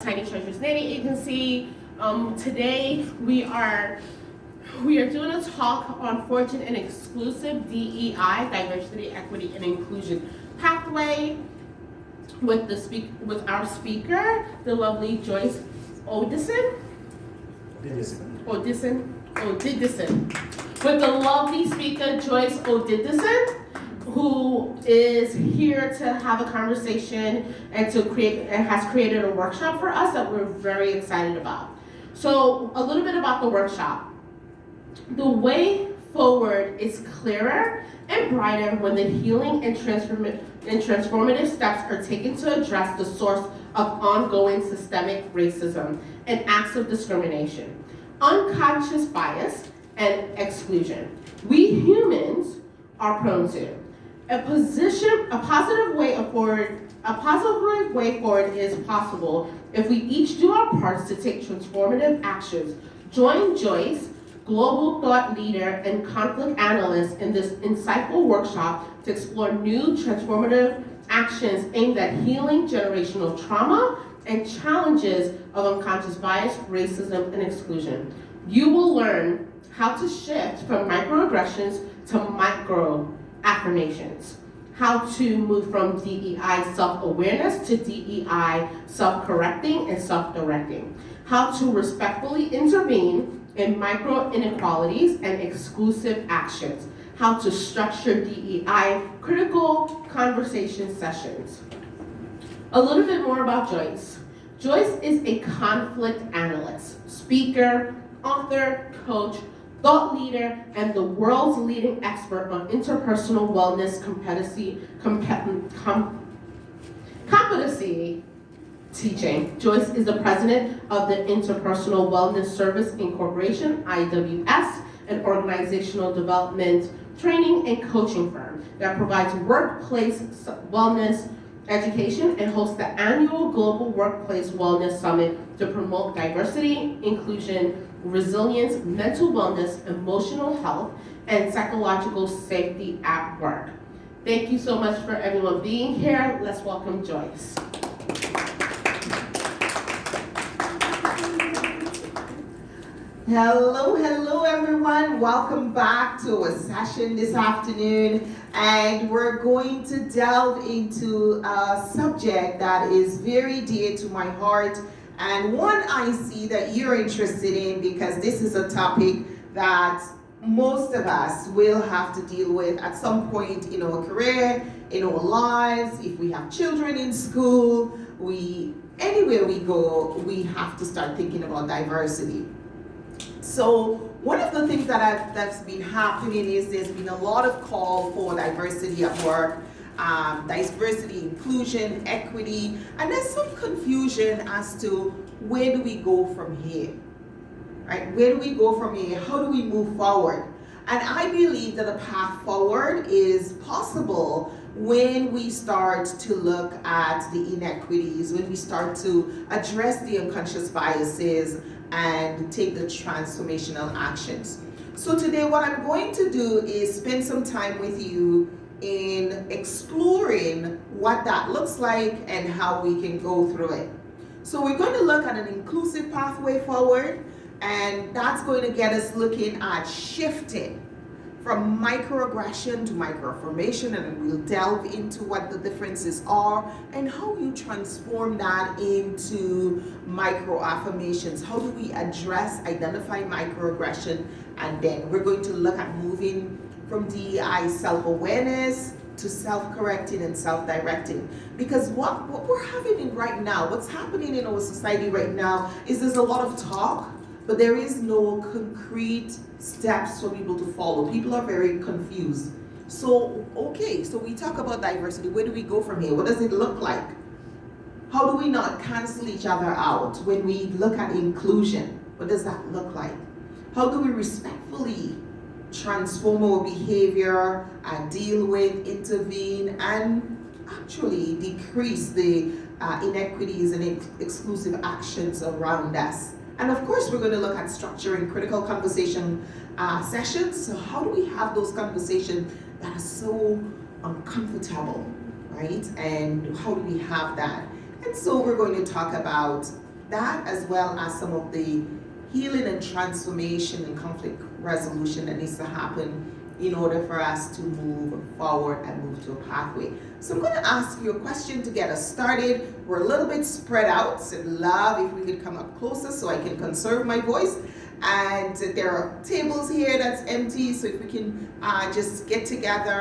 Tiny Treasures Nanny Agency. Today we are doing a talk on forging an exclusive DEI, diversity, equity, and inclusion pathway with our speaker, the lovely Joyce Odidison. With the lovely speaker Joyce Odidison, who is here to have a conversation and has created a workshop for us that we're very excited about. So a little bit about the workshop. The way forward is clearer and brighter when the healing and transformative steps are taken to address the source of ongoing systemic racism and acts of discrimination, unconscious bias, and exclusion. We humans are prone to. A positive way forward is possible if we each do our parts to take transformative actions. Join Joyce, global thought leader and conflict analyst, in this insightful workshop to explore new transformative actions aimed at healing generational trauma and challenges of unconscious bias, racism, and exclusion. You will learn how to shift from microaggressions to microaffirmations, how to move from DEI self-awareness to DEI self-correcting and self-directing, how to respectfully intervene in micro-inequalities and exclusive actions, how to structure DEI critical conversation sessions. A little bit more about Joyce. Joyce is a conflict analyst, speaker, author, coach, thought leader, and the world's leading expert on interpersonal wellness competency teaching. Joyce is the president of the Interpersonal Wellness Service Incorporation, IWS, an organizational development training and coaching firm that provides workplace wellness education and hosts the annual Global Workplace Wellness Summit to promote diversity, inclusion, resilience, mental wellness, emotional health, and psychological safety at work. Thank you so much for everyone being here. Let's welcome Joyce. Hello everyone. Welcome back to our session this afternoon. And we're going to delve into a subject that is very dear to my heart, and one I see that you're interested in, because this is a topic that most of us will have to deal with at some point in our career, in our lives. If we have children in school, anywhere we go, we have to start thinking about diversity. So one of the things that's been happening is there's been a lot of call for diversity at work, diversity, inclusion, equity, and there's some confusion as to where do we go from here, right? Where do we go from here? How do we move forward? And I believe that a path forward is possible when we start to look at the inequities, when we start to address the unconscious biases and take the transformational actions. So today what I'm going to do is spend some time with you in exploring what that looks like and how we can go through it. So we're going to look at an inclusive pathway forward, and that's going to get us looking at shifting from microaggression to microaffirmation, and we'll delve into what the differences are and how you transform that into microaffirmations. How do we identify microaggression, and then we're going to look at moving from DEI self-awareness to self-correcting and self-directing. Because what we're having right now, what's happening in our society right now, is there's a lot of talk, but there is no concrete steps for people to follow. People are very confused. So we talk about diversity. Where do we go from here? What does it look like? How do we not cancel each other out? When we look at inclusion, what does that look like? How do we respectfully transform our behavior and deal with, intervene, and actually decrease the inequities and exclusive actions around us? And of course, we're going to look at structuring critical conversation sessions. So how do we have those conversations that are so uncomfortable, right? And how do we have that? And so we're going to talk about that, as well as some of the healing and transformation and conflict resolution that needs to happen in order for us to move forward and move to a pathway. So I'm going to ask you a question to get us started. We're a little bit spread out, so I'd love if we could come up closer so I can conserve my voice. And there are tables here that's empty, so if we can just get together